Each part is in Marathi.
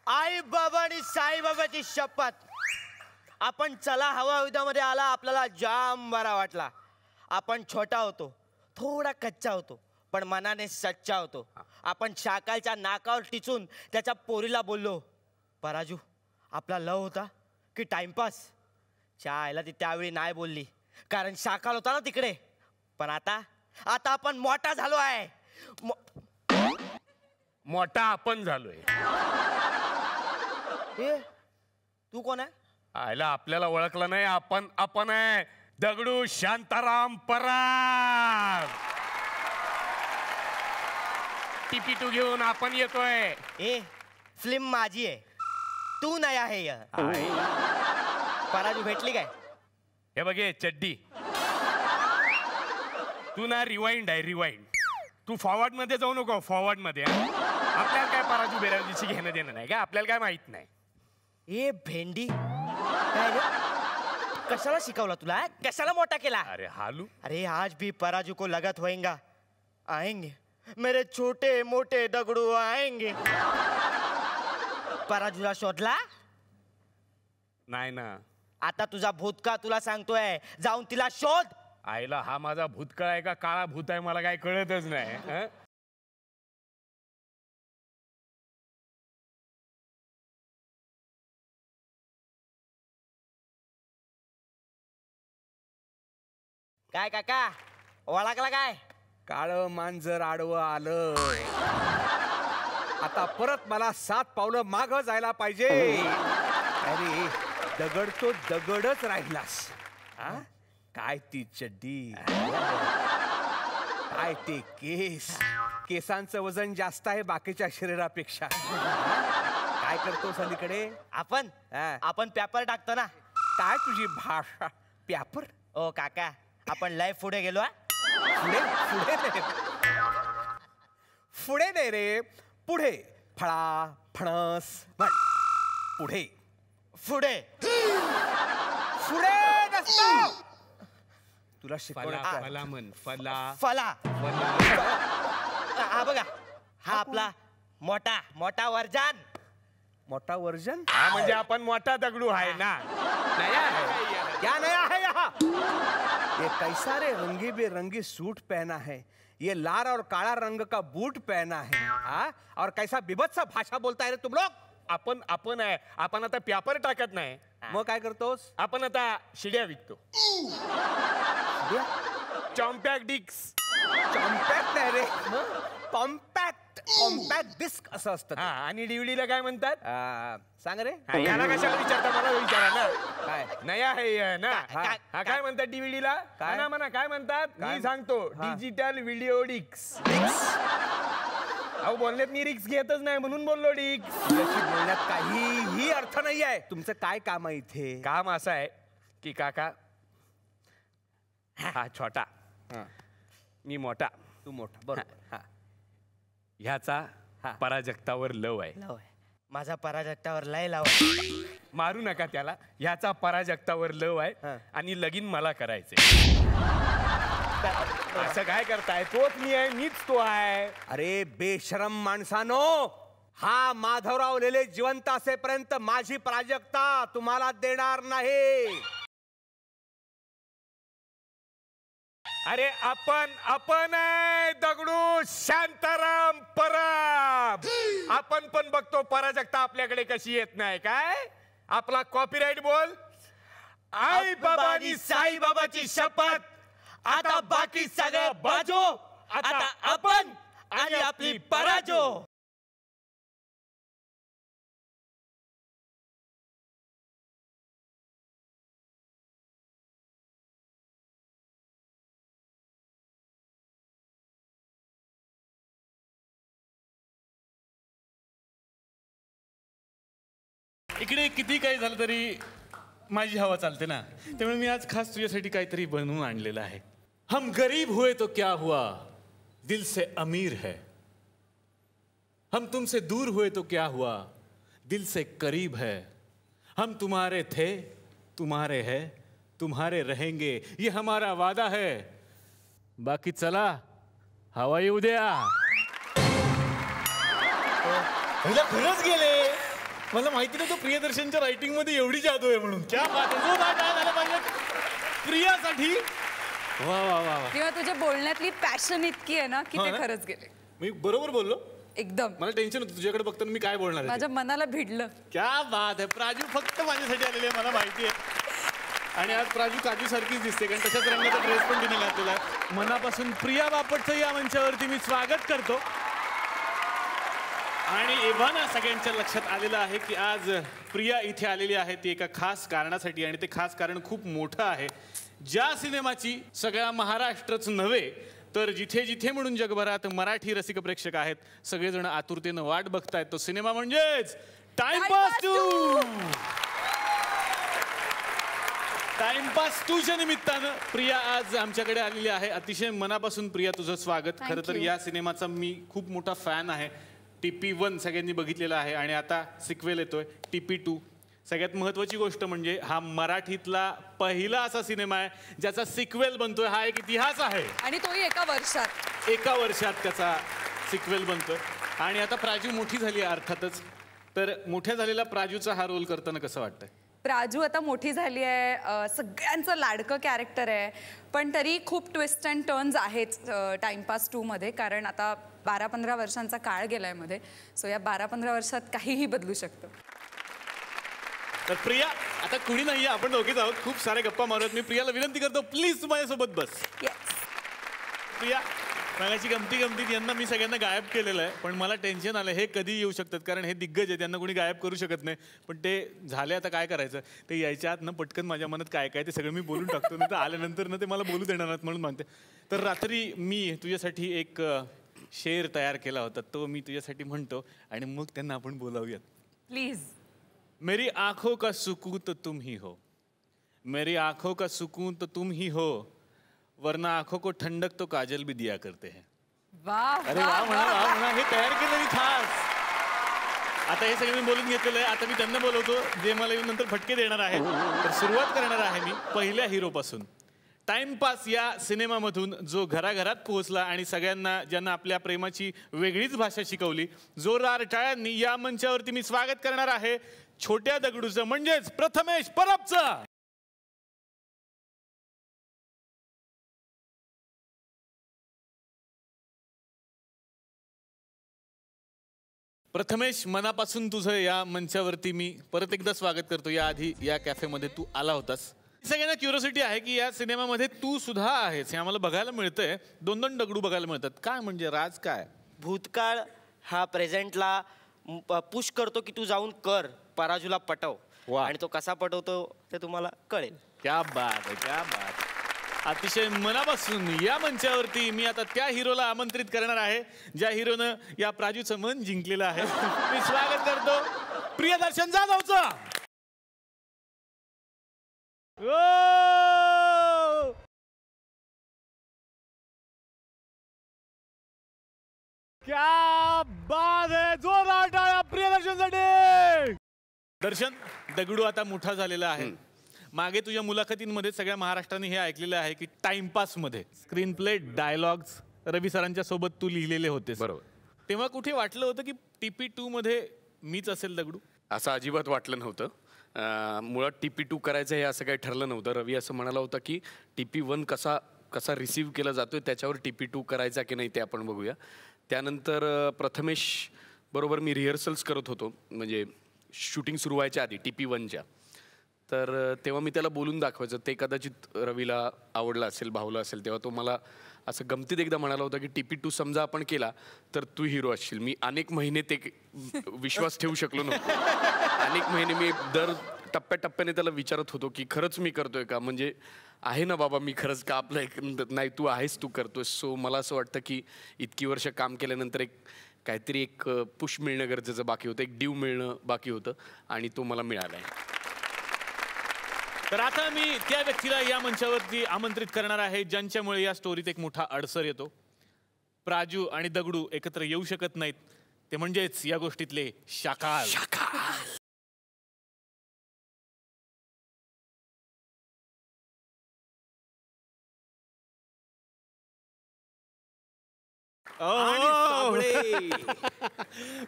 आई बाबा आणि साईबाबाची शपथ, आपण चला हवा युद्धामध्ये आला आपल्याला जाम बरा वाटला. आपण छोटा होतो, थोडा कच्चा होतो, पण मनाने सच्चा होतो. आपण शाकालच्या नाकावर टिचून त्याच्या पोरीला बोललो, पराजू आपला लव होता की टाइमपास. आईला ती त्यावेळी नाही बोलली, कारण शाकाल होता ना तिकडे. पण आता आपण मोठा झालो आहे. मोठा आपण झालोय. तू कोण आहे? आयला आपल्याला ओळखलं नाही. आपण आहे दगडू शांताराम पराग. टिपिटू घेऊन आपण येतोय. फिल्म माझी आहे, तू नाही आहे. पराजू भेटली काय? हे बघे चड्डी, तू ना रिवाइंड आहे रिवाइंड. तू फॉरवर्ड मध्ये जाऊ नको. फॉरवर्ड मध्ये आपल्याला काय पराजू बेराजूची घेणं देणं नाही का? आपल्याला काय माहित नाही. ए भेंडी, काय रे? कशाला शिकवला तुला? कशाला मोठा केला? अरे हालू, अरे आज भी पराजू को लगत होएगा, आएंगे मेरे छोटे मोठे दगडू आएंगे. पराजूला शोधला नाही ना. आता तुझा भूतकाळ तुला सांगतोय, जाऊन तिला शोध. आईला हा माझा भूतकाळ आहे का काळा भूत आहे मला काय कळतच नाही. काय काका ओळखला काय? काळं मांजर आडवं आलं. आता परत मला 7 पावलं मागं जायला पाहिजे. अरे दगड तो दगडच राहिलास. काय ती चड्डी, काय ते केस. केसांचं वजन जास्त आहे बाकीच्या शरीरापेक्षा. काय करतोस अलीकडे? आपण पेपर टाकतो ना. काय तुझी भाषा? पेपर? ओ काका, आपण लय पुढे गेलो. पुढे नाही रे, पुढे. फळा फणस पुढे पुढे पुढे नसतो. तुला फला म्हण. फला. हा बघा, हा आपला मोठा मोठा वर्जन. मोठा वर्जन? हा म्हणजे आपण मोठा दगडू आहे ना. नया है क्या? नया है यहाँ? ये कैसा रे रंगी बेरंगी सूट पहना है, ये लाल और काला रंग का बूट पहना है. और कैसा बिभत्स भाषा बोलता है रे तुम लोग. आपण आहे. आपण आता पेपर टाकत नाही. मग काय करतोस? आपण आता शिड्या विकतो. Compact disk. कॉम्पॅक्ट नाही रे, कॉम्पॅक्ट डिस्क असं असतं. आणि डीव्हीडीला काय म्हणतात? सांग रे. याला कशाला विचारता, मला विचारा ना. काय नया आहे ना. काय म्हणतात डीव्हीडीला? काय म्हणा, काय म्हणतात मी सांगतो. Digital video disc. अहो बोलण्यात मी रिक्स घेतच नाही म्हणून बोललो डिक्स. बोलण्यात काहीही अर्थ नाही आहे. तुमचं काय काम आहे इथे? काम असं आहे की काका, हा छोटा, मी मोठा. तू मोठा, बरोबर. ह्याचा पराजक्तावर लव आहे. माझा पराजक्तावर लय लाव. मारू नका त्याला. ह्याचा पराजक्तावर लव आहे आणि लगीन मला करायचंय. असं काय करताय? तोच मी आहे, मीच तो आहे. अरे बेशरम माणसानो, हा माधवराव लेले जिवंत असेपर्यंत माझी प्राजक्ता तुम्हाला देणार नाही. अरे आपण आहे दगडू शांताराम पराग. आपण पण बघतो पराजक्ता आपल्याकडे कशी येत नाही. काय आपला कॉपीराइट बोल. आई बाबा आणि साई बाबाची शपथ, आता बाकी सगळं बाजू. आता आपण आणि आपली पराजो. इकडे किती काही झालं तरी माझी हवा चालते ना. त्यामुळे मी आज खास तुझ्यासाठी काहीतरी बनवून आणलेलं आहे. हम गरीब हुए तो क्या हुआ, दिल से अमीर है. हम तुमसे दूर हुए तो क्या हुआ, दिल से करीब है. हम तुम्हारे थे, तुम्हारे है, तुम्हारे रहेंगे, ये हमारा वादा है. बाकी चला हवा येऊ द्या. खरंच गेले. मला माहिती नव्हतं प्रियदर्शनच्या रायटिंग मध्ये एवढी जादू आहे म्हणून. क्या बात आहे. जोरदार टाळ्या झाल्या पाहिजे प्रियासाठी. वा वा वा वा. किंवा तुझ्या बोलण्यातली पॅशन इतकी आहे ना की हो ते ना? खरंच गेले मी बरोबर बोललो. एकदम. मला टेन्शन होतं तुझ्याकडे बघताना मी काय बोलणार आहे माझ्या मनाला भिडलं. ते. क्या बात आहे. प्राजू फक्त माझ्यासाठी आलेली आहे मला माहिती आहे. आणि आज प्राजू काजू सारखीच दिसते कारण तशाच रंगाचा ड्रेस पण तिने घातलेला आहे. मनापासून प्रिया बापटचं या मंचावरती मी स्वागत करतो. आणि एव्हाना सगळ्यांच्या लक्षात आलेलं आहे की आज प्रिया इथे आलेली आहे ती एका खास कारणासाठी आणि ते खास कारण खूप मोठं आहे. ज्या सिनेमाची सगळ्या महाराष्ट्रच नव्हे तर जिथे जिथे म्हणून जगभरात मराठी रसिक प्रेक्षक आहेत सगळेजण आतुरतेनं वाट बघतायत तो सिनेमा म्हणजेच टाइमपास 2. टाइमपास 2च्या निमित्तानं प्रिया आज आमच्याकडे आलेली आहे. अतिशय मनापासून प्रिया तुझं स्वागत. Thank खरं तर you. या सिनेमाचा मी खूप मोठा फॅन आहे. TP1 सगळ्यांनी बघितलेला आहे आणि आता सिक्वेल येतोय TP2. सगळ्यात महत्वाची गोष्ट म्हणजे हा मराठीतला पहिला असा सिनेमा आहे ज्याचा सिक्वेल बनतोय. हा एक इतिहास आहे. आणि तोही एका वर्षात. एका वर्षात त्याचा सिक्वेल बनतोय. आणि आता प्राजू मोठी झाली आहे अर्थातच. तर मोठ्या झालेला प्राजूचा हा रोल करताना कसं वाटतंय? प्राजू आता मोठी झाली आहे. सगळ्यांचं लाडकं कॅरेक्टर आहे. पण तरी खूप ट्विस्ट अँड टर्न्स आहेत टाइमपास 2 मध्ये. कारण आता 12-15 वर्षांचा काळ गेलाय मध्ये. सो या 12-15 वर्षात काहीही बदलू शकतं. तर प्रिया आता कुणी नाहीये आपण दोघेच आहोत. खूप सारे गप्पा मारूयात. मी प्रियाला विनंती करतो प्लीज तू माझ्यासोबत बस. येस. प्रिया मागाची गमतीत यांना मी सगळ्यांना गायब केलेलं आहे पण मला टेन्शन आलं हे कधी येऊ शकतात कारण हे दिग्गज आहे त्यांना कोणी गायब करू शकत नाही. पण ते झाले आता काय करायचं ते यायच्या आत ना पटकन माझ्या मनात काय काय ते सगळं मी बोलून टाकतो नाही तर आल्यानंतर ना ते मला बोलू देणार नाहीत म्हणून मानते. तर रात्री मी तुझ्यासाठी एक शेर तयार केला होता तो मी तुझ्यासाठी म्हणतो आणि मग त्यांना आपण बोलावूयात. प्लीज. मेरी आंखों का सुकून तो तुम ही हो. मेरी आंखों का सुकून तो तुम ही हो वरना आंखों को ठंडक तो काजल भी दिया करते हैं. वाह. अरे वा म्हणा हे तयार केलं मी खास. आता हे सगळं मी बोलून घेतलेलं आहे. आता मी त्यांना बोलवतो जे मला येऊन नंतर फटके देणार आहे. तर सुरुवात करणार आहे मी पहिल्या हिरो पासून. टाइमपास या सिनेमामधून जो घराघरात पोहोचला आणि सगळ्यांना ज्यांना आपल्या प्रेमाची वेगळीच भाषा शिकवली जोरदार टाळ्यांनी या मंचावरती मी स्वागत करणार आहे छोट्या दगडूचं म्हणजेच प्रथमेश परबचं. प्रथमेश मनापासून तुझं या मंचावरती मी परत एकदा स्वागत करतो. या आधी या कॅफेमध्ये तू आला होतास. सगळ्यांना क्युरिओसिटी आहे की या सिनेमामध्ये तू सुद्धा आहेस हे आम्हाला बघायला मिळतंय. 2-2 दगडू बघायला मिळतात. काय म्हणजे राज काय? भूतकाळ हा प्रेझेंटला पुश करतो की तू जाऊन कर पराजूला पटव. वा. आणि तो कसा पटवतो ते तुम्हाला कळेल. क्या बात आहे क्या बात. अतिशय मनापासून या मंचावरती मी आता त्या हिरोला आमंत्रित करणार आहे ज्या हिरोनं या प्राजूचं मन जिंकलेलं आहे. मी स्वागत करतो प्रियदर्शन जाधवचं. क्या बात आहे. जोरदार टाळ्या प्रियदर्शनसाठी. दर्शन दगडू आता मोठा झालेला आहे. मागे तुझ्या मुलाखतींमध्ये सगळ्या महाराष्ट्राने हे ऐकलेलं आहे की टाइमपास मध्ये स्क्रीन प्ले डायलॉग्स रवी सरांच्या सोबत तू लिहिलेले होते. बरोबर. तेव्हा कुठे वाटलं होतं की TP2 मध्ये मीच असेल दगडू? असं अजिबात वाटलं नव्हतं. मुळात TP2 करायचं हे असं काही ठरलं नव्हतं. रवी असं म्हणाला होता की TP1 कसा रिसीव्ह केला जातोय त्याच्यावर TP2 करायचा की नाही ते आपण बघूया. त्यानंतर प्रथमेश बरोबर मी रिहर्सल्स करत होतो म्हणजे शूटिंग सुरू व्हायच्या आधी TP1च्या. तर तेव्हा मी त्याला बोलून दाखवायचं ते कदाचित रवीला आवडलं असेल भावलं असेल. तेव्हा तो मला असं गमतीत एकदा म्हणाला होता की TP2 समजा आपण केला तर तू हिरो असशील. मी अनेक महिने ते विश्वास ठेवू शकलो नव्हतो. अनेक महिने मी दर टप्प्याटप्प्याने त्याला विचारत होतो की खरंच मी करतोय का म्हणजे आहे ना बाबा मी खरंच का आपलं एक नाही तू आहेस तू करतोय. सो मला असं वाटतं की इतकी वर्ष काम केल्यानंतर काहीतरी एक पुश मिळणं गरजेचं बाकी होतं. एक ड्यू मिळणं बाकी होतं आणि तो मला मिळाला आहे. तर आता मी त्या व्यक्तीला या मंचावरती आमंत्रित करणार आहे ज्यांच्यामुळे या स्टोरीत एक मोठा अडसर येतो. प्राजू आणि दगडू एकत्र येऊ शकत नाहीत ते म्हणजेच या गोष्टीतले शाकाल. आणि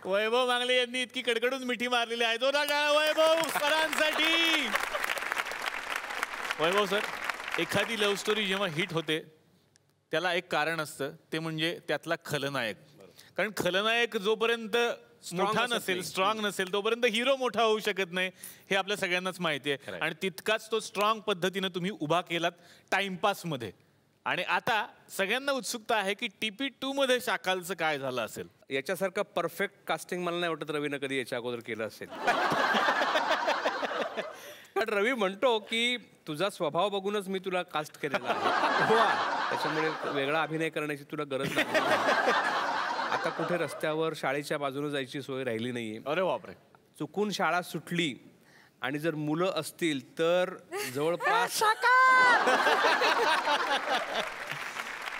वैभव मांगले यांनी इतकी कडकडून मिठी मारलेली आहे. जोरदार टाळ्या वैभव सरांसाठी. वैभव सर, एखादी लव्ह स्टोरी जेव्हा हिट होते त्याला एक कारण असतं, ते म्हणजे त्यातला खलनायक. कारण खलनायक जोपर्यंत मोठा नसेल, स्ट्रॉंग नसेल, तोपर्यंत हिरो मोठा होऊ शकत नाही, हे आपल्या सगळ्यांनाच माहिती आहे. आणि तितकाच तो स्ट्रॉंग पद्धतीने तुम्ही उभा केलात टाइमपास मध्ये. आणि आता सगळ्यांना उत्सुकता आहे की TP2 मध्ये शाकालचं काय झालं असेल. याच्यासारखं परफेक्ट कास्टिंग मला नाही वाटत रवीनं कधी याच्या अगोदर केलं असेल. कारण रवी म्हणतो की तुझा स्वभाव बघूनच मी तुला कास्ट केलेला आहे, त्याच्यामुळे वेगळा अभिनय करण्याची तुला गरज नाही. आता कुठे रस्त्यावर शाळेच्या बाजूने जायची सोय राहिली नाहीये. अरे बापरे. चुकून शाळा सुटली आणि जर मुलं असतील तर जवळपास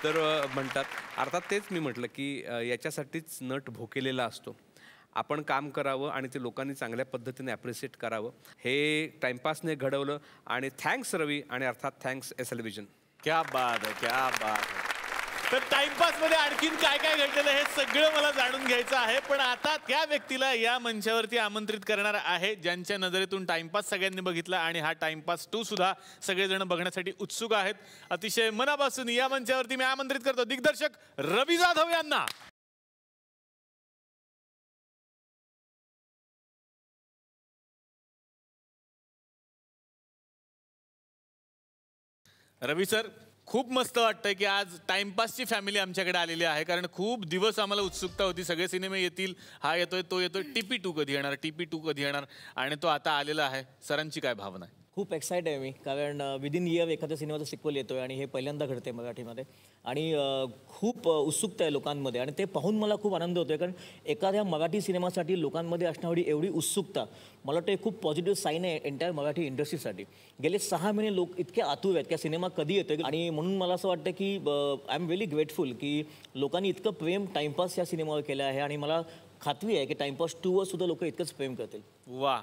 तर म्हणतात. अर्थात तेच मी म्हटलं की याच्यासाठीच नट भोकेलेला असतो. आपण काम करावं आणि ते लोकांनी चांगल्या पद्धतीने ॲप्रिशिएट करावं, हे टाइमपासने घडवलं. आणि थँक्स रवी, आणि अर्थात थँक्स SL विजन. क्या बात आहे, क्या बात आहे. तर टाइमपास मध्ये आणखीन काय काय घडलेलं हे सगळं मला जाणून घ्यायचं आहे. पण आता त्या व्यक्तीला या मंचावरती आमंत्रित करणार आहे ज्यांच्या नजरेतून टाइमपास सगळ्यांनी बघितला आणि हा टाइमपास 2 सुद्धा सगळेजण बघण्यासाठी उत्सुक आहेत. अतिशय मनापासून या मंचावरती मी आमंत्रित करतो दिग्दर्शक रवी जाधव यांना. रवी सर, खूप मस्त वाटतंय की आज टाइमपासची फॅमिली आमच्याकडे आलेली आहे. कारण खूप दिवस आम्हाला उत्सुकता होती, सगळे सिनेमे येतील, हा येतोय, तो येतोय, TP2 कधी येणार, TP2 कधी येणार, आणि तो आता आलेला आहे. सरांची काय भावना आहे? खूप एक्साइट आहे मी, कारण विदिन इयर एखाद्या सिनेमाचा सिक्वल येतोय आणि हे पहिल्यांदा घडते मराठीमध्ये. आणि खूप उत्सुकता आहे लोकांमध्ये, आणि ते पाहून मला खूप आनंद होतोय. कारण एखाद्या मराठी सिनेमासाठी लोकांमध्ये असणारी एवढी उत्सुकता, मला वाटतं खूप पॉझिटिव्ह साईन आहे एंटायर मराठी इंडस्ट्रीसाठी. गेले 6 महिने लोक इतके आतुर आहेत की सिनेमा कधी येतोय. आणि म्हणून मला असं वाटतं की आय एम व्हेरी ग्रेटफुल की लोकांनी इतकं प्रेम टाइमपास या सिनेमावर केलं आहे. आणि मला खात्री आहे की टाइमपास 2 वर सुद्धा लोक इतकंच प्रेम करतील. वा.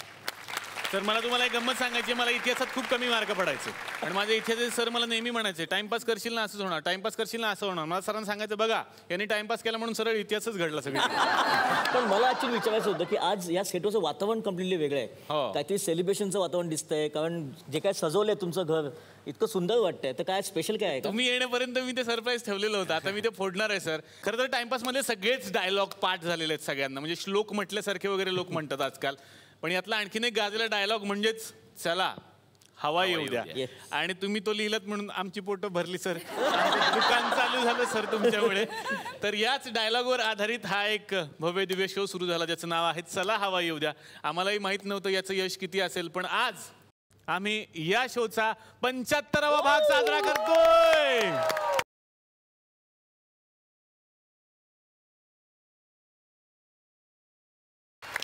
तर मला तुम्हाला एक गंमत सांगायची, मला इतिहासात खूप कमी मार्क पडायचे. आणि माझे इतिहासाचे सर मला नेहमी म्हणायचे, टाइमपास करशील ना असंच होणार, टाइमपास करशील ना असं होणार. मला सरांना सांगायचं, बघा यांनी टाइमपास केला म्हणून सरळ इतिहासच घडला सगळं. पण मला ऍक्च्युली विचारायचं होतं की आज या सेटवरचं वातावरण कम्प्लिटली वेगळं आहे. काहीतरी सेलिब्रेशनचं वातावरण दिसतंय, कारण जे काय सजवलंय तुमचं घर इतकं सुंदर वाटतंय. तर काय स्पेशल काय आहे? तुम्ही येण्यापर्यंत मी ते सरप्राईज ठेवलेलं होतं, आता मी ते फोडणार आहे सर. खरं तर टाइमपास मध्ये सगळेच डायलॉग पाठ झालेले आहेत सगळ्यांना, म्हणजे श्लोक म्हटल्यासारखे वगैरे लोक म्हणतात आजकाल. पण यातला आणखीन एक गाजलेला डायलॉग म्हणजेच चला हवा येऊ द्या. आणि तुम्ही तो लिहिलात म्हणून आमची पोटं भरली सर, दुकान चालू झालं सर तुमच्यामुळे. तर याच डायलॉगवर आधारित हा एक भव्य दिव्य शो सुरू झाला ज्याचं नाव आहे चला हवा येऊ द्या. आम्हालाही माहित नव्हतं याचं यश किती असेल, पण आज आम्ही या शोचा 75वा भाग साजरा करतोय.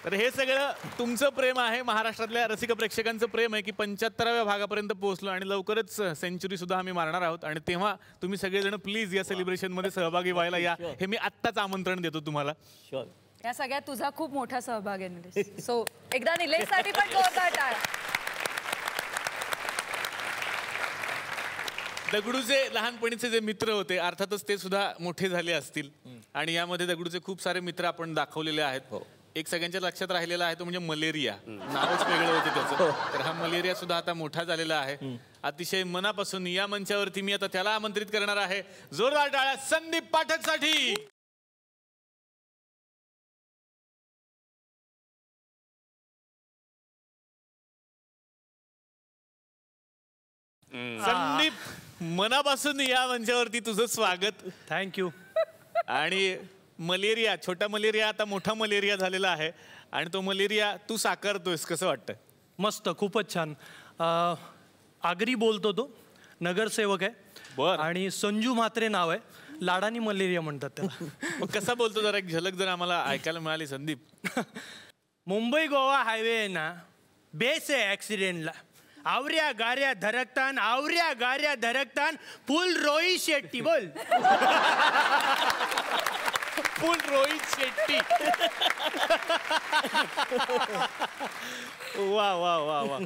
तर हे सगळं तुमचं प्रेम आहे, महाराष्ट्रातल्या रसिक प्रेक्षकांचं प्रेम आहे की 75व्या भागापर्यंत पोहोचलो आणि लवकरच सेंचुरी सुद्धा आम्ही मारणार आहोत. आणि तेव्हा तुम्ही सगळेजण प्लीज या सेलिब्रेशन मध्ये सहभागी व्हायला या, हे मी आत्ताच आमंत्रण देतो तुम्हाला. शुअर. या सगळ्यात तुझा खूप मोठा सहभाग आहे निलेश. सो एकदा निलेशसाठी पण जोरदार टाळ्या. दगडूचे लहानपणीचे जे मित्र होते, अर्थातच ते सुद्धा मोठे झाले असतील. आणि यामध्ये दगडूचे खूप सारे मित्र आपण दाखवलेले आहेत. एक सगळ्यांच्या लक्षात राहिलेला आहे तो म्हणजे मलेरिया. नावच वेगळं होतं त्याचं. तर हा मलेरिया सुद्धा आता मोठा झालेला आहे. अतिशय मनापासून या मंचावरती मी आता त्याला आमंत्रित करणार आहे. जोरदार टाळ्या संदीप पाठक साठी. संदीप, मनापासून या मंचावरती तुझं स्वागत. थँक्यू. आणि मलेरिया, छोटा मलेरिया आता मोठा मलेरिया झालेला आहे आणि तो मलेरिया तू साकारतोयस, कसं वाटतं? मस्त, खूपच छान. आगरी बोलतो तो, नगरसेवक आहे. बरं. आणि संजू म्हात्रे नाव आहे, लाडानी मलेरिया म्हणतात त्याला. मग कसा बोलतो जरा एक झलक जर आम्हाला ऐकायला मिळाली संदीप. मुंबई गोवा हायवे आहे ना, बेस आहे ऍक्सिडेंटला. आवऱ्या गाऱ्या धडकतान, आवऱ्या गाऱ्या धडकतान, फुल रोहित शेट्टी बोल. फुल रोहित शेट्टी. वा वा वा वा.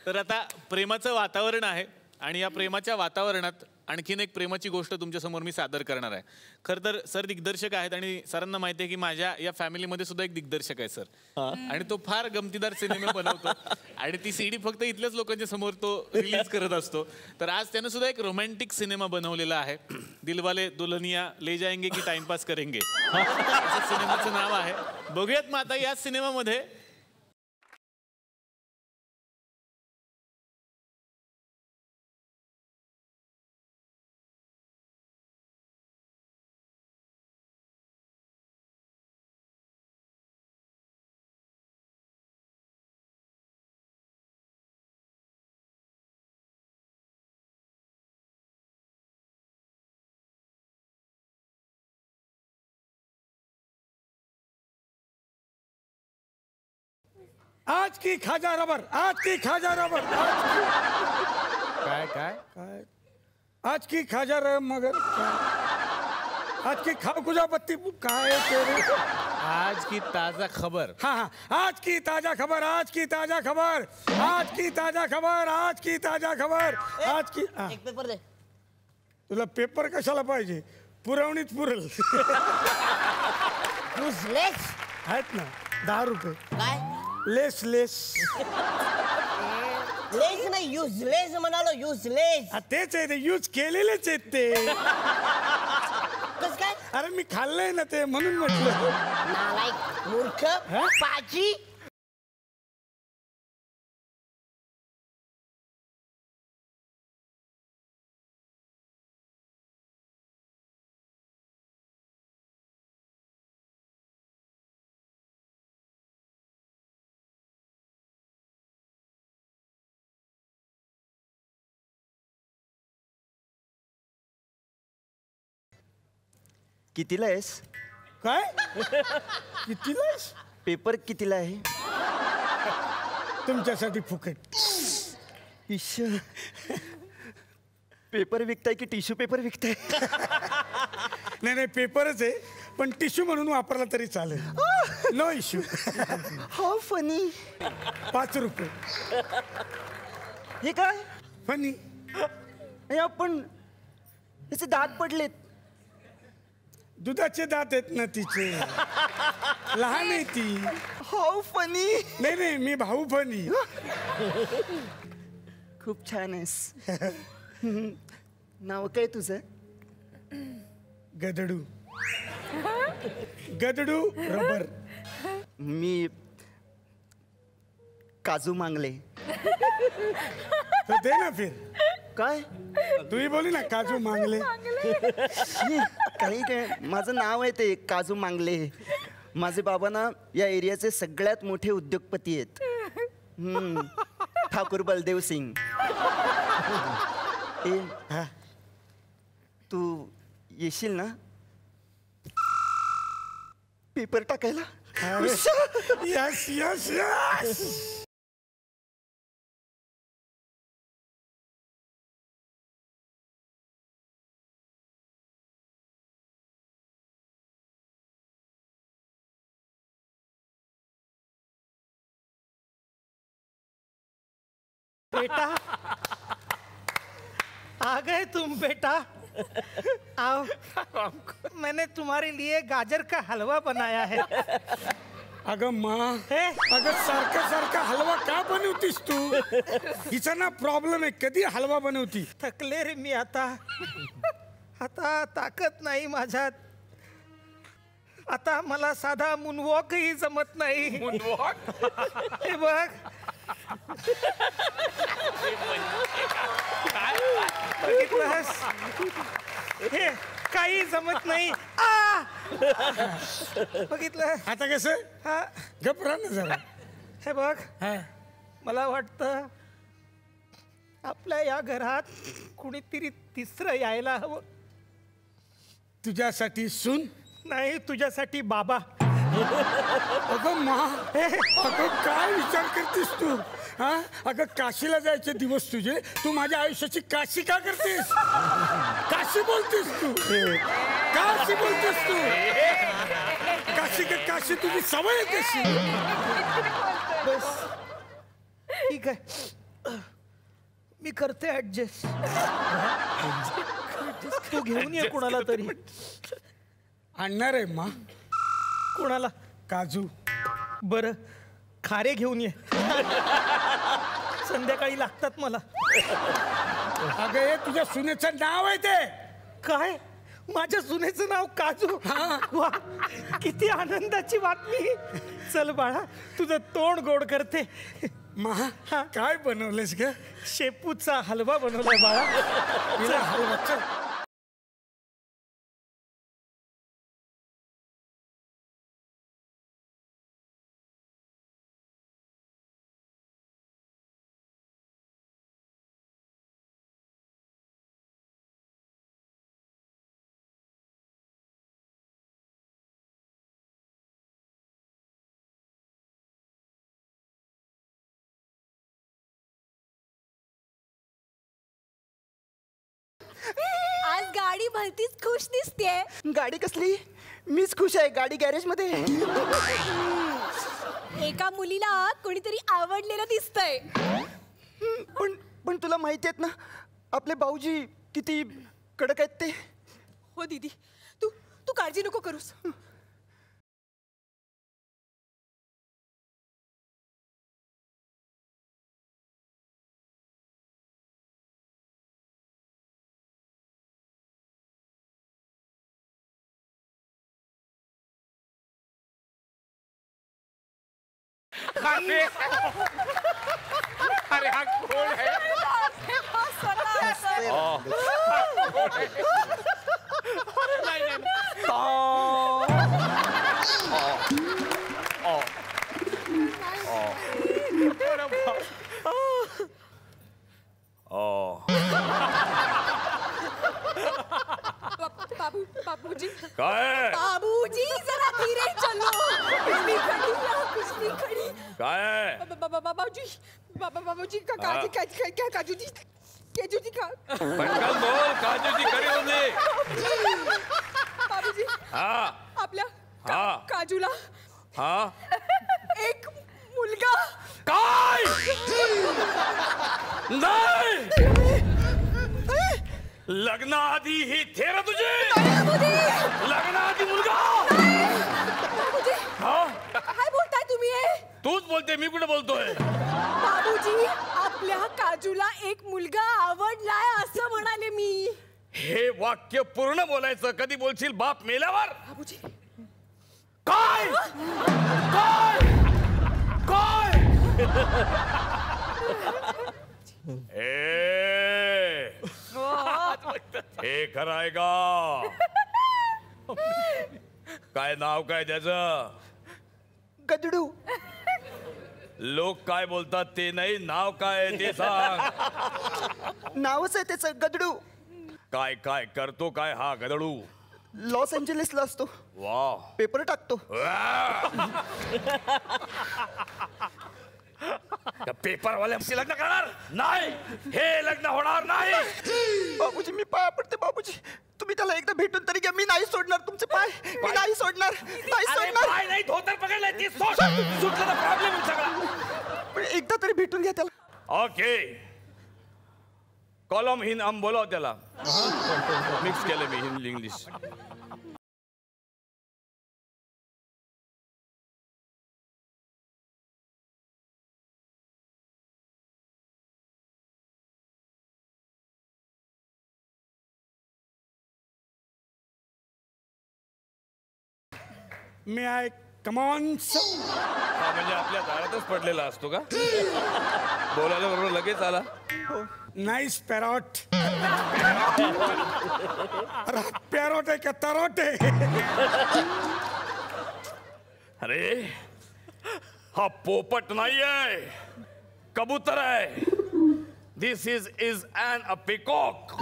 तर आता प्रेमाचं वातावरण आहे आणि या प्रेमाच्या वातावरणात आणखीन एक प्रेमाची गोष्ट तुमच्यासमोर मी सादर करणार आहे. खरं तर सर दिग्दर्शक आहेत आणि सरांना माहिती आहे की माझ्या या फॅमिलीमध्ये सुद्धा एक दिग्दर्शक आहे सर, आणि तो फार गमतीदार सिनेमे बनवतो आणि ती सीडी फक्त इथल्याच लोकांच्या समोर तो रिलीज करत असतो. तर आज त्यानं सुद्धा एक रोमॅन्टिक सिनेमा बनवलेला आहे, दिलवाले दुल्हनिया ले जाएंगे की टाइमपास करेंगे असं सिनेमाचं नाव आहे. बघूयात मग आता या सिनेमामध्ये आज की खाजा रबर, आज की खाजा रबर, काय काय आज की खाजा रबर मगर आज की खाओ कुजा पत्ती काय तेरे आज की ताजा खबर. हाँ हाँ आज की ताजा खबर, आज की ताजा खबर, आज की ताजा खबर, आज की ताजा खबर, आज की एक पेपर दे. तुला पेपर कशाला पाहिजे, पुरवणीच पुरल. Useless. आहेत ना 10 रुपये काय लेस लेस. लेस नाही युजलेस म्हणालो, युजलेस. तेच आहे ते, यूज केलेलेच आहेत ते. कस काय अरे मी खाल्लंय ना ते म्हणून म्हटलं. नालायक मूर्ख पाची. कितीला आहेस? काय कितीला आहेस? पेपर कितीला आहे? तुमच्यासाठी फुकट. इश पेपर विकताय की टिश्यू पेपर विकताय? नाही नाही पेपरच आहे, पण टिश्यू म्हणून वापरला तरी चालेल. No issue. How funny. 5 रुपये. हे काय फनी? आपण याचे दात पडलेत. दुधाचे दात आहेत ना तिचे, लहान आहे ती. How funny. नाही नाही मी भाऊ फनी. खूप छान आहेस. नाव काय तुझं? गदडू. गदडू रबर. मी काजू मांगले. तो दे ना फिर. काय तूही बोली ना काजू मांगले. काही काय, माझं नाव आहे ते काजू मांगले. माझे बाबा ना या एरियाचे सगळ्यात मोठे उद्योगपती आहेत. ठाकूर बलदेव सिंग. तू येशील ना पेपर टाकायला? Yes yes yes. बेटा आ गए तुम बेटा. आओ, मैंने तुम्हारे लिए गाजर का हलवा बनाया है. अगं माँ, अगं सारखा सारखा हलवा का बनवतीस तू? हिचा ना प्रॉब्लेम आहे, कधी हलवा बनवती. थकले रे मी आता. आता ताकद नाही माझ्यात. आता मला साधा मूनवॉकही जमत नाही. हे बघ बघितलंस? हे काही जमत नाही. बघितलं आता कसं? हा घबरा ना जरा. हे बघ मला वाटतं आपल्या या घरात कुणीतरी तिसरं यायला हवं. तुझ्यासाठी सून नाही, तुझ्यासाठी बाबा. अगं माँ, अगं काय विचार करतेस तू? हा अगं काशीला जायचे दिवस तुझे, तू माझ्या आयुष्याची काशी का करतेस? काशी बोलतेस तू, काशी बोलतेस तू. काशी का काशी तुझी सवय आहे तशी. बस ठीक आहे, मी करते ऍडजस्ट. तू घेऊन ये कुणाला तरी. आणणार आहे मा. कुणाला? काजू. बरं खारे घेऊन ये. संध्याकाळी लागतात मला. अगं हे तुझ्या सुनेचं नाव आहे ते. काय? माझ्या सुनेचं नाव काजू? वा, किती आनंदाची बातमी. चल बाळा, तुझं तोंड गोड करते. मा काय बनवलंस ग? शेपूचा हलवा बनवलाय बाळा. तिला हलवा. चल. आज गाडी भलतीच खुश दिसतेय. गाडी कसली? मीच खुश आहे. गाडी गॅरेज मध्ये आहे. एका मुलीला कोणीतरी आवडलेलं दिसतंय. पण तुला माहिती आहेत ना आपले भाऊजी किती कडक आहेत ते. हो दीदी, तू काळजी नको करूस. अरे हा कोण आहे? बाबूजी काय बाबूजी जरा धीरे चलो. पिछली खड़ी पिछली खड़ी. काय बाबूजी क्या काजू जी का पटकन बोल. काजूची करी होती. बाबूजी हा आपल्या हा काजूला हा एक मुलगा. काय नाही. लग्नाआधी ही थेर तुझी. लग्नाआधी मुलगा. काय बोलताय तुम्ही? तूच बोलते, मी कुठे बोलतोय? बाबूजी आपल्या काजूला एक मुलगा आवडलाय असं म्हणाले मी. हे वाक्य पूर्ण बोलायचं. कधी बोलशील बाप मेल्यावर? बाबूजी काय काय काय हे खरं आहे का? काय नाव काय त्याचं? गदडू. लोक काय बोलतात ते नाही, नाव काय ते सांग. नावच आहे त्याचं गदडू. काय काय करतो काय हा गदडू? लॉस एंजलिसला असतो. वा. पेपर टाकतो. पेपरवाल्याशी लग्न करणार नाही. हे लग्न होणार नाही. बाबूजी मी पाया पडते. बाबूजी तुम्ही त्याला एकदा भेटून तरी घ्या. मी नाही सोडणार तुमचे पाय. मी नाही सोडणार. नाही सोडणार. पाय नाही, धोतर पकडलाय ते सोड. सुटलं तर प्रॉब्लेम सगळा. पण एकदा तरी भेटून घ्या त्याला. ओके. कॉलम हिंद हम बोलाव त्याला. मिक्स केलं मी Hindi English. May I come on. हा म्हणजे आपल्या दारातच पडलेला असतो का? बोलायला बरोबर लगेच आला. Nice parrot. अरे पॅरॉट आहे का तरोट आहे? अरे हा पोपट नाहीये, कबूतर आहे. दिस इज एन अ पिकॉक.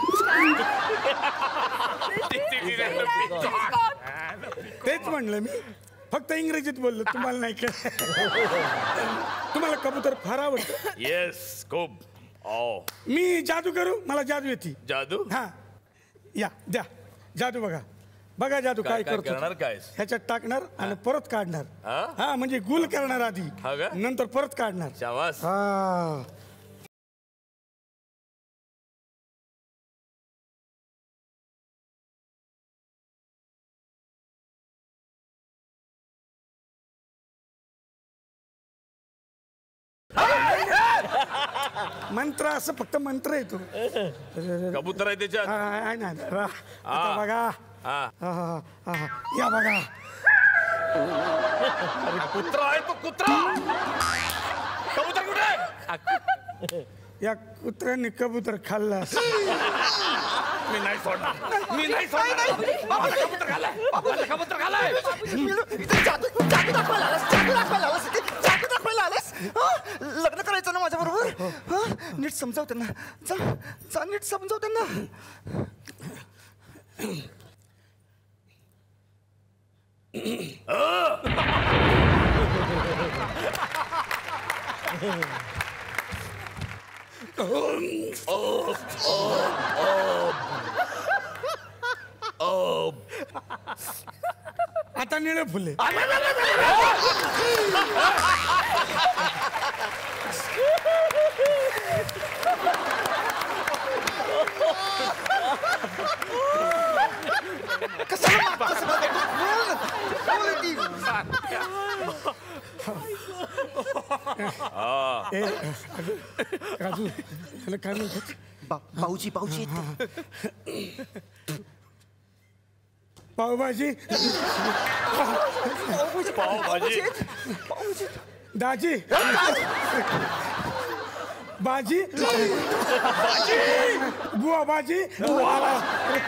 तेच म्हणलं मी. फक्त इंग्रजीत बोललो, तुम्हाला नाही कळत. तुम्हाला कबूतर फार आवडतं? येस खूप. मी जादू करू? मला जादू येते. जादू? हा या द्या जादू. बघा बघा जादू काय करतो. करणार काय? ह्याच्यात टाकणार आणि परत काढणार. हा म्हणजे गुल करणार आधी, नंतर परत काढणार. शाबास. हा मंत्र असं फक्त मंत्र येतो. कबूतर आहे त्याच्यात. आता बघा. या बघा. कुत्रा आहे तो, कुत्रा. कबूतर कुठे आहे? या कुत्र्याने कबूतर खाल्ला. मी नाही सोडणार, मी नाही सोडणार. कबूतर खाल्लाय, कबूतर खाल्लाय. लग्न करायचं ना माझ्या बरोबर. नीट समजाव त्यांना. नीट समजाव त्यांना. आता निळे फुले. राजू काय म्हणतात? पाऊजी पाऊजी पावभाजी. पावभाजी. दाजी. बाजी. बुवा बाजी.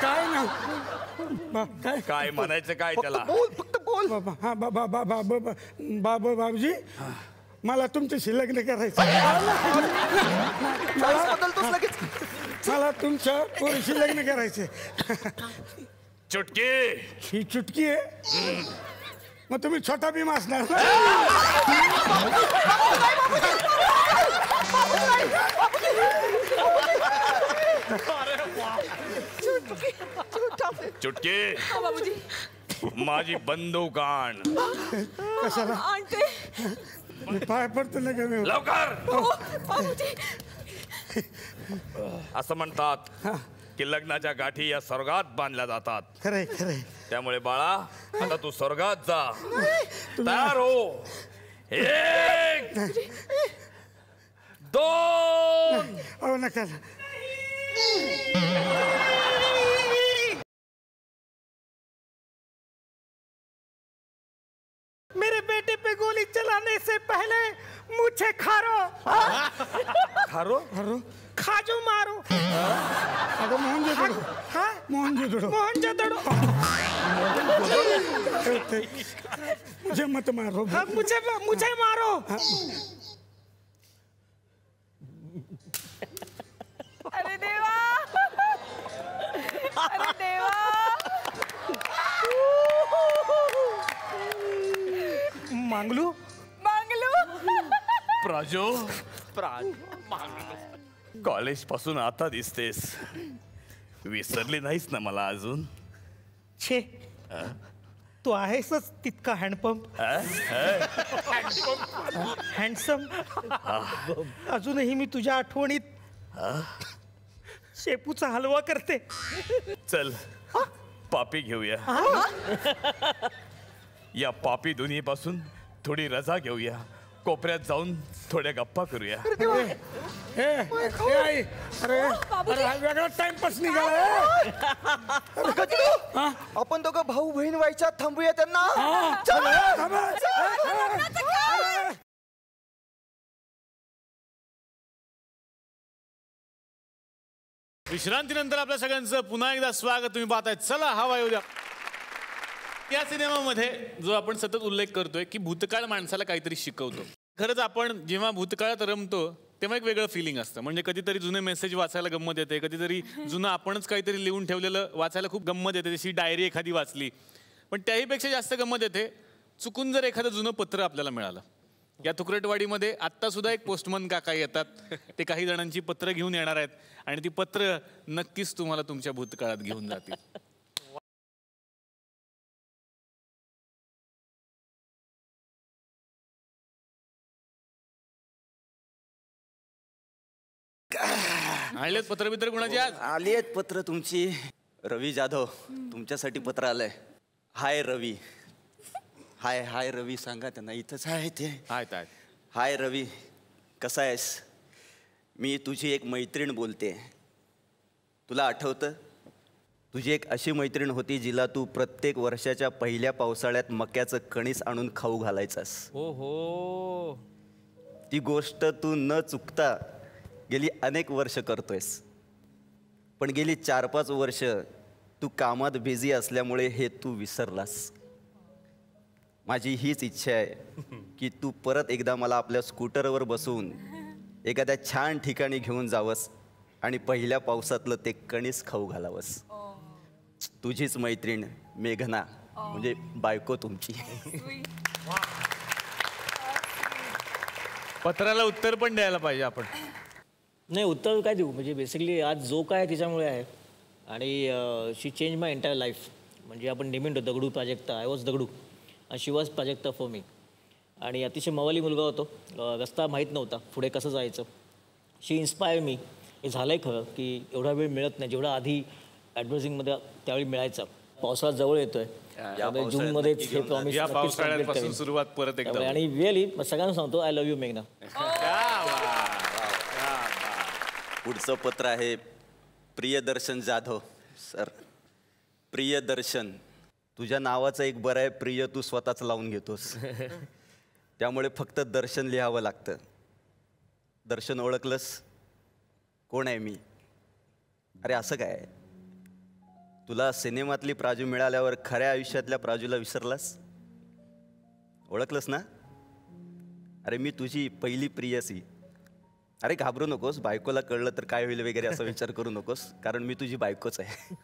काय ना काय काय म्हणायचं काय त्याला? फक्त बोल. हा बाबूजी मला तुमच्याशी लग्न करायचं. मला तुमच्या पोरीशी लग्न करायचे. चुटकी. ही चुटकी आहे. मग तुम्ही छोटा भीम असणार. चुटकी. माझी बंदूक आण. कशाला? मी पाय पडतो ना का? लवकर. असं म्हणतात की लग्नाच्या गाठी या स्वर्गात बांधल्या जातात. खरंय खरंय. त्यामुळे बाळा आता तू स्वर्गात जा. तयार हो. 1 2. अहो नका. मेरे बेटे पे गोली चलाने से पहले मुझे खारो. खारो खाजो मारो. अगं मोहनजोदडो. मोहनजोदडो. मोहनजोदड़ो. मुझे मत मारो. मुझे मारो. अरे देवा. अरे देवा. मांगलू. प्राजो. कॉलेज पासून आता दिसतेस. विसरली नाहीस ना मला अजून? छे तू आहेसच तितका हँडपंप. हँडसम. अजूनही मी तुझ्या आठवणीत शेपूचा हलवा करते. चल पापी घेऊया. या पापी दुनियेपासून थोडी रजा घेऊया. कोपऱ्यात जाऊन थोड्या गप्पा करूया. अरे वेगळा टाइमपास निघाला. आपण दोघं भाऊ बहीण व्हायच्या. थांबूया त्यांना. विश्रांतीनंतर आपल्या सगळ्यांचं पुन्हा एकदा स्वागत. तुम्ही पाहताय चला हवा येऊ द्या. या सिनेमामध्ये जो आपण सतत उल्लेख करतोय की भूतकाळ माणसाला काहीतरी शिकवतो. खरंच आपण जेव्हा भूतकाळात रमतो तेव्हा एक वेगळं फिलिंग असतं. म्हणजे कधीतरी जुने मेसेज वाचायला गंमत येते. कधीतरी जुनं आपणच काहीतरी लिहून ठेवलेलं वाचायला खूप गंमत येते. जशी डायरी एखादी वाचली. पण त्याहीपेक्षा जास्त गंमत येते चुकून जर एखादं जुनं पत्र आपल्याला मिळालं. या तुकरटवाडीमध्ये आत्ता सुद्धा एक पोस्टमन काका येतात. ते काही जणांची पत्र घेऊन येणार आहेत आणि ती पत्र नक्कीच तुम्हाला तुमच्या भूतकाळात घेऊन जातील. आणलेत पत्र बित्र कोणाची आज? आली आहेत पत्र तुमची. रवी जाधव तुमच्यासाठी पत्र आलंय. हाय रवी. हाय हाय रवी सांगा त्यांना. इथंच आहे ते. आहेत. हाय रवी. कसा आहेस? मी तुझी एक मैत्रीण बोलते. तुला आठवतं? तुझी एक अशी मैत्रीण होती जिला तू प्रत्येक वर्षाच्या पहिल्या पावसाळ्यात मक्याचं कणीस आणून खाऊ घालायचास. हो. ती गोष्ट तू न चुकता गेली अनेक वर्ष करतोयस. पण गेली 4-5 वर्ष तू कामात बिझी असल्यामुळे हे तू विसरलास. माझी हीच इच्छा आहे की तू परत एकदा मला आपल्या स्कूटरवर बसवून एखाद्या छान ठिकाणी घेऊन जावंस आणि पहिल्या पावसातलं ते कणीस खाऊ घालावंस. तुझीच मैत्रीण मेघना, म्हणजे बायको तुमची. पत्राला उत्तर पण द्यायला पाहिजे आपण. नाही, उत्तर काय देऊ, म्हणजे बेसिकली आज जो काय तिच्यामुळे आहे आणि शी चेंज माय एंटायर लाईफ. म्हणजे आपण नेहमी दगडू प्राजक्ता, आय वॉज दगडू आणि शी वॉज प्राजक्ता फॉर मी. आणि अतिशय मवाली मुलगा होतो, रस्ता माहीत नव्हता पुढे कसं जायचं. शी इन्स्पायर मी. हे झालं आहे खरं की एवढा वेळ मिळत नाही जेवढा आधी ॲडव्हर्टिझिंगमध्ये त्यावेळी मिळायचा. पावसाळा जवळ येतोय, जूनमध्ये हे प्रॉमिस या पावसाळ्यापासून सुरुवात परत एकदा. आणि रिअली सगळ्यांना सांगतो, आय लव्ह यू मेघना. पुढचं पत्र आहे प्रियदर्शन जाधव सर. प्रियदर्शन, तुझ्या नावाचं एक बरं आहे, प्रिय तू स्वतःच लावून घेतोस. त्यामुळे फक्त दर्शन लिहावं लागतं. दर्शन ओळखलंस? कोण आहे मी? अरे असं काय, तुला सिनेमातली प्राजू मिळाल्यावर खऱ्या आयुष्यातल्या प्राजूला विसरलास? ओळखलंस ना? अरे मी तुझी पहिली प्रियसी. अरे घाबरू नकोस, बायकोला कळलं तर काय होईल वगैरे असा विचार करू नकोस, कारण मी तुझी बायकोच आहे.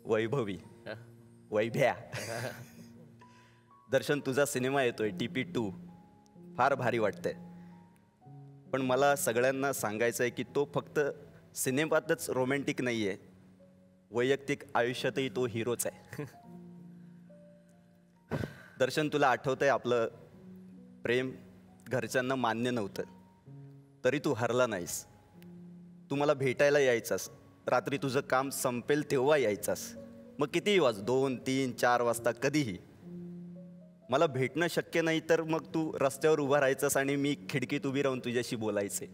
वैभवी, वैभ्या. दर्शन, तुझा सिनेमा येतोय TP2, फार भारी वाटतंय. पण मला सगळ्यांना सांगायचं आहे की तो फक्त सिनेमातच रोमॅन्टिक नाही आहे, वैयक्तिक आयुष्यातही तो हिरोच आहे. दर्शन, तुला आठवतंय आपलं प्रेम घरच्यांना मान्य नव्हतं, तरी तू हरला नाहीस. तू मला भेटायला यायचास, रात्री तुझं काम संपेल तेव्हा यायचास, मग कितीही 2, 3, 4 वाजता कधीही. मला भेटणं शक्य नाही तर मग तू रस्त्यावर उभा राहायचास आणि मी खिडकीत उभी राहून तुझ्याशी बोलायचे.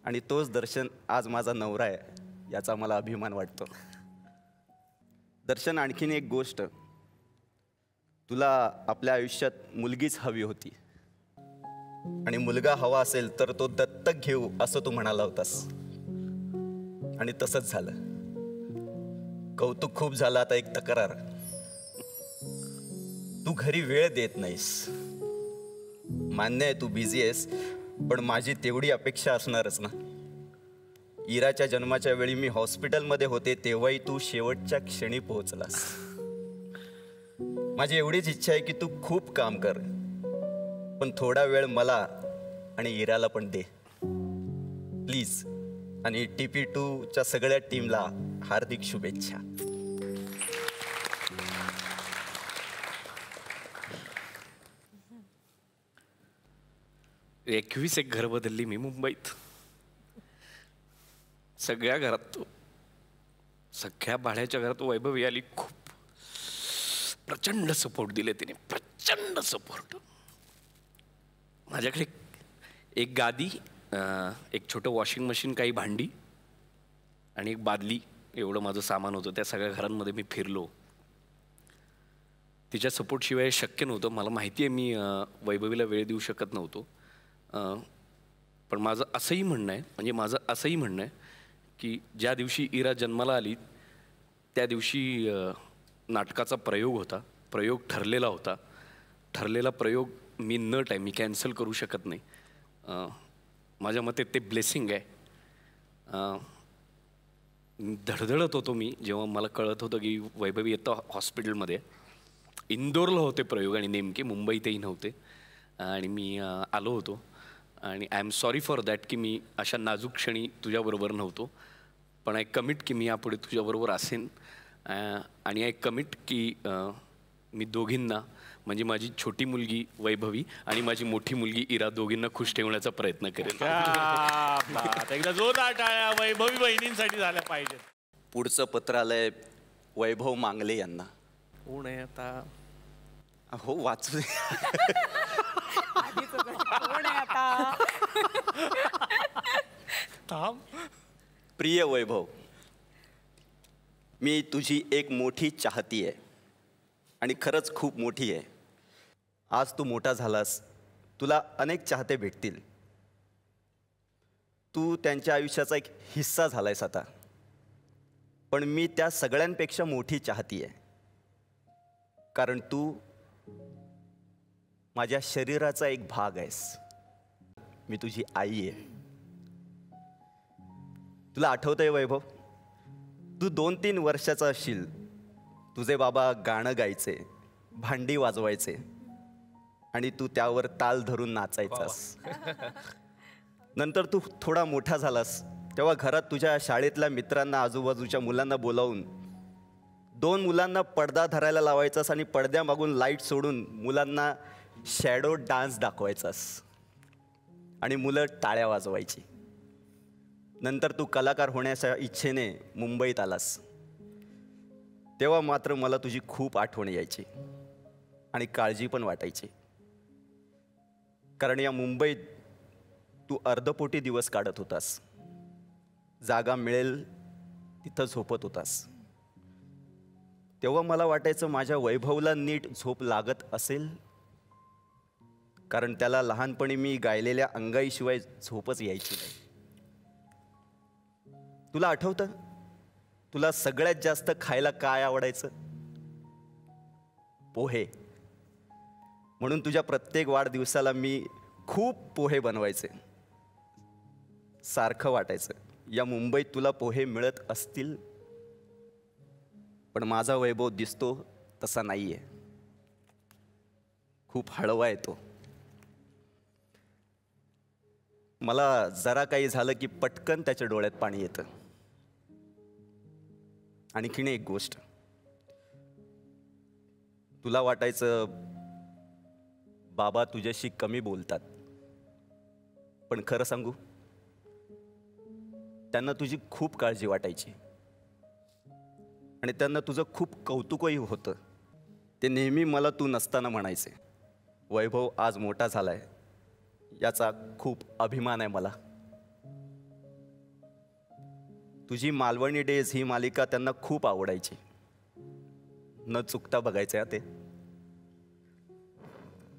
आणि तोच दर्शन आज माझा नवरा आहे, याचा मला अभिमान वाटतो. दर्शन, आणखीन एक गोष्ट, तुला आपल्या आयुष्यात मुलगीच हवी होती आणि मुलगा हवा असेल तर तो दत्तक घेऊ असं तू म्हणाला होतास, आणि तसंच झालं. कौतुक खूप झालं. आता एक तक्रार, तू घरी वेळ देत नाहीस. मान्य आहे तू बिझी आहेस, पण माझी तेवढी अपेक्षा असणारच ना. इराच्या जन्माच्या वेळी मी हॉस्पिटलमध्ये होते तेव्हाही तू शेवटच्या क्षणी पोहोचलास. माझी एवढीच इच्छा आहे की तू खूप काम कर, पण थोडा वेळ मला आणि इराला पण दे प्लीज. आणि TP2च्या सगळ्या टीमला हार्दिक शुभेच्छा. एक घर बदलली मी मुंबईत. सगळ्या घरात सगळ्या भाड्याच्या घरात वैभवी आली. खूप प्रचंड सपोर्ट दिले तिने, प्रचंड सपोर्ट. माझ्याकडे एक गादी, एक छोटं वॉशिंग मशीन, काही भांडी आणि एक बादली, एवढं माझं सामान होतं. त्या सगळ्या घरांमध्ये मी फिरलो. तिच्या सपोर्टशिवाय शक्य नव्हतं. मला माहिती आहे मी वैभवीला वेळ देऊ शकत नव्हतो. पण माझं असंही म्हणणं आहे की ज्या दिवशी इरा जन्माला आली त्या दिवशी नाटकाचा प्रयोग होता. प्रयोग ठरलेला होता. ठरलेला प्रयोग मी मी कॅन्सल करू शकत नाही. माझ्या मते ते ब्लेसिंग आहे. धडधडत होतो मी जेव्हा मला कळत होतं की वैभवी येतं हॉस्पिटलमध्ये. इंदोरला होते प्रयोग आणि नेमके मुंबईतही नव्हते. आणि मी आलो होतो आणि I am sorry for that की मी अशा नाजूक क्षणी तुझ्याबरोबर नव्हतो. पण आय कमिट की मी यापुढे तुझ्याबरोबर असेन. आणि आय कमिट की मी दोघींना, म्हणजे माझी छोटी मुलगी वैभवी आणि माझी मोठी मुलगी इरा, दोघींना खुश ठेवण्याचा प्रयत्न करेन. एकदा जोरदार टाळ्या वैभवी बहिणींसाठी झाल्या पाहिजे. पुढचं पत्र आलंय वैभव मांगले यांना. कोण आहे आता? हो वाचू दे. कोण आहे आता? प्रिय वैभव, मी तुझी एक मोठी चाहती आहे आणि खरंच खूप मोठी आहे. आज तू मोठा झालास, तुला अनेक चाहते भेटतील. तू त्यांच्या आयुष्याचा एक हिस्सा झालायस आता. पण मी त्या सगळ्यांपेक्षा मोठी चाहती आहे, कारण तू माझ्या शरीराचा एक भाग आहेस. मी तुझी आई आहे. तुला आठवतंय वैभव, तू 2-3 वर्षाचा असशील, तुझे बाबा गाणं गायचे, भांडी वाजवायचे आणि तू त्यावर ताल धरून नाचायचास. नंतर तू थोडा मोठा झालास तेव्हा घरात तुझ्या शाळेतल्या मित्रांना, आजूबाजूच्या मुलांना बोलावून 2 मुलांना पडदा धरायला लावायचास आणि पडद्यामागून लाईट सोडून मुलांना शॅडो डान्स दाखवायचास आणि मुलं टाळ्या वाजवायची. नंतर तू कलाकार होण्याच्या इच्छेने मुंबईत आलास. तेव्हा मात्र मला तुझी खूप आठवण यायची आणि काळजी पण वाटायची, कारण या मुंबईत तू अर्धपोटी दिवस काढत होतास. जागा मिळेल तिथं झोपत होतास. तेव्हा मला वाटायचं माझ्या वैभवला नीट झोप लागत असेल, कारण त्याला लहानपणी मी गायलेल्या अंगाईशिवाय झोपच यायची नाही. तुला आठवतं तुला सगळ्यात जास्त खायला काय आवडायचं? पोहे. म्हणून तुझ्या प्रत्येक वाढदिवसाला मी खूप पोहे बनवायचे. सारखं वाटायचं या मुंबईत तुला पोहे मिळत असतील, पण माझा वैभव दिसतो तसा नाहीये. खूप हळवा आहे तो. मला जरा काही झालं की पटकन त्याच्या डोळ्यात पाणी येतं. आणखीन एक गोष्ट, तुला वाटायचं बाबा तुझ्याशी कमी बोलतात, पण खरं सांगू, त्यांना तुझी खूप काळजी वाटायची आणि त्यांना तुझं खूप कौतुकही होतं. ते नेहमी मला तू नसताना म्हणायचे, वैभव आज मोठा झालाय, याचा खूप अभिमान आहे मला. तुझी मालवणी डेज ही मालिका त्यांना खूप आवडायची. न चुकता बघायचं ते.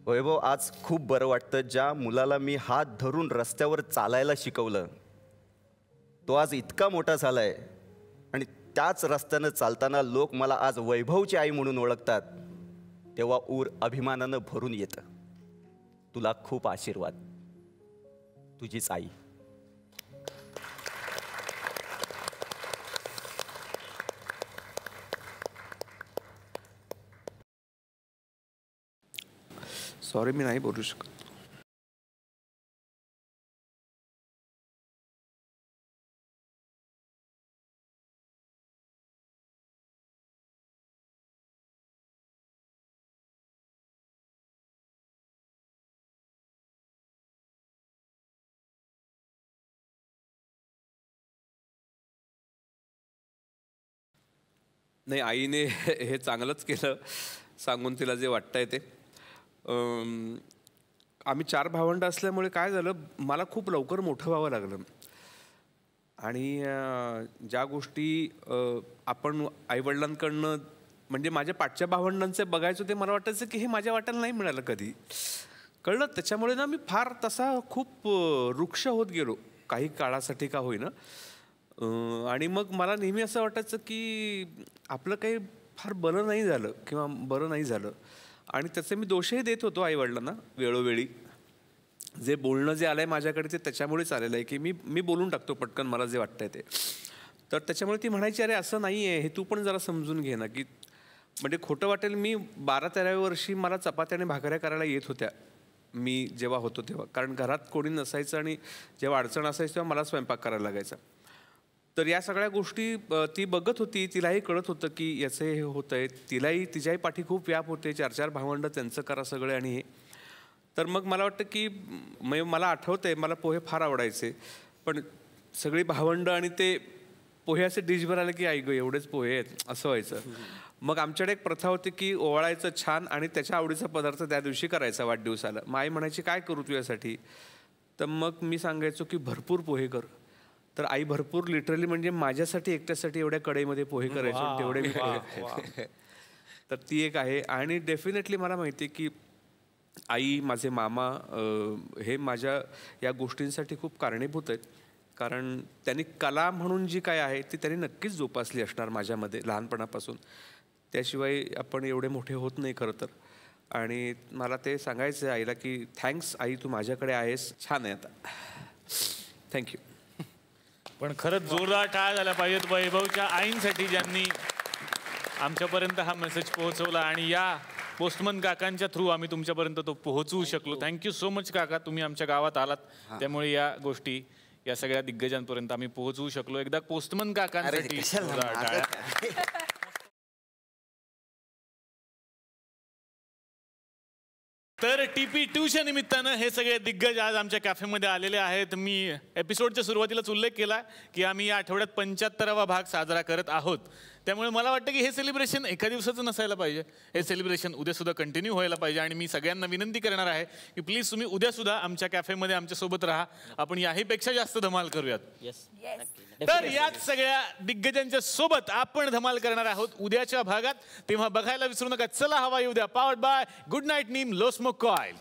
वैभव, आज खूप बरं वाटतं. ज्या मुलाला मी हात धरून रस्त्यावर चालायला शिकवलं, तो आज इतका मोठा झालाय आणि त्याच रस्त्यानं चालताना लोक मला आज वैभवची आई म्हणून ओळखतात, तेव्हा ऊर अभिमानानं भरून येतं. तुला खूप आशीर्वाद. तुझीच आई. सॉरी, मी नाही बोलू शकत. नाही, आईने हे चांगलंच केलं सांगून तिला जे वाटतंय ते. आम्ही 4 भावंड असल्यामुळे काय झालं, मला खूप लवकर मोठं व्हावं लागलं. आणि ज्या गोष्टी आपण आईवडिलांकडनं, म्हणजे माझ्या पाठच्या भावंडांचे बघायचो, ते मला वाटायचं की हे माझ्या वाट्याला नाही मिळालं कधी. कळलं. त्याच्यामुळे ना मी फार तसा खूप वृक्ष होत गेलो काही काळासाठी का होईना. आणि मग मला नेहमी असं वाटायचं की आपलं काही फार बरं नाही झालं किंवा बरं नाही झालं. आणि त्याचे मी दोषही देत होतो आईवडिलांना वेळोवेळी. जे बोलणं जे आलं आहे माझ्याकडे ते त्याच्यामुळेच आलेलं आहे की मी बोलून टाकतो पटकन मला जे वाटतंय ते. तर त्याच्यामुळे ती म्हणायची, अरे असं नाही आहे, हे तू पण जरा समजून घे ना. की म्हणजे खोटं वाटेल, मी 12-13व्या वर्षी मला चपात्या आणि भाकऱ्या करायला येत होत्या मी जेव्हा होतो तेव्हा. कारण घरात कोणी नसायचं आणि जेव्हा अडचण असायची तेव्हा मला स्वयंपाक करायला लागायचा. तर या सगळ्या गोष्टी ती बघत होती. तिलाही कळत होतं की याचं हे होतं आहे. तिच्याही पाठी खूप व्याप होते. 4-4 भावंड, त्यांचं करा सगळे आणि हे. तर मग मला वाटतं की मला आठवतं आहे, मला पोहे फार आवडायचे. पण सगळी भावंड आणि ते पोह्याचे डिशभर आले की आई गं एवढेच पोहे आहेत असं व्हायचं. मग आमच्याकडे एक प्रथा होती की ओवाळायचं छान आणि त्याच्या आवडीचा पदार्थ त्या दिवशी करायचा वाढदिवसाला. मग आई म्हणायची काय करू तुझ्यासाठी, तर मग मी सांगायचो की भरपूर पोहे कर. तर आई भरपूर लिटरली म्हणजे माझ्यासाठी एकट्यासाठी एवढ्या कढईमध्ये पोहे करायचो तेवढे मी पोहे. तर ती एक आहे. आणि डेफिनेटली मला माहिती आहे की आई माझे मामा हे माझ्या या गोष्टींसाठी खूप कारणीभूत आहेत. कारण त्यांनी कला म्हणून जी काय आहे ती त्यांनी नक्कीच जोपासली असणार माझ्यामध्ये लहानपणापासून. त्याशिवाय आपण एवढे मोठे होत नाही खरं तर. आणि मला ते सांगायचं आहे आईला की थँक्स आई, तू माझ्याकडे आहेस. छान आहे आता. थँक्यू. पण खरंच जोरदार टाळ्या झाल्या पाहिजेत वैभवच्या आईंसाठी, ज्यांनी आमच्यापर्यंत हा मेसेज पोहोचवला आणि या पोस्टमन काकांच्या थ्रू आम्ही तुमच्यापर्यंत तो पोहोचवू शकलो. थँक्यू सो मच काका, तुम्ही आमच्या गावात आलात त्यामुळे या गोष्टी या सगळ्या दिग्गजांपर्यंत आम्ही पोहोचवू शकलो. एकदा पोस्टमन काकांसाठी जोरदार टाळ्या. तर TP2च्या निमित्तानं हे सगळे दिग्गज आज आमच्या कॅफेमध्ये आलेले आहेत. मी एपिसोडच्या सुरुवातीलाच उल्लेख केला की आम्ही या आठवड्यात 75वा भाग साजरा करत आहोत. त्यामुळे मला वाटतं की हे सेलिब्रेशन एका दिवसाचं नसायला पाहिजे. हे सेलिब्रेशन उद्यासुद्धा कंटिन्यू व्हायला पाहिजे. आणि मी सगळ्यांना विनंती करणार आहे की प्लीज तुम्ही उद्यासुद्धा आमच्या कॅफेमध्ये आमच्यासोबत राहा. आपण याहीपेक्षा जास्त धमाल करूयात. तर याच सगळ्या दिग्गजांच्या सोबत आपण धमाल करणार आहोत उद्याच्या भागात. तेव्हा बघायला विसरू नका. चला हवा येऊ द्या. Powered by good night Neem low smoke coil.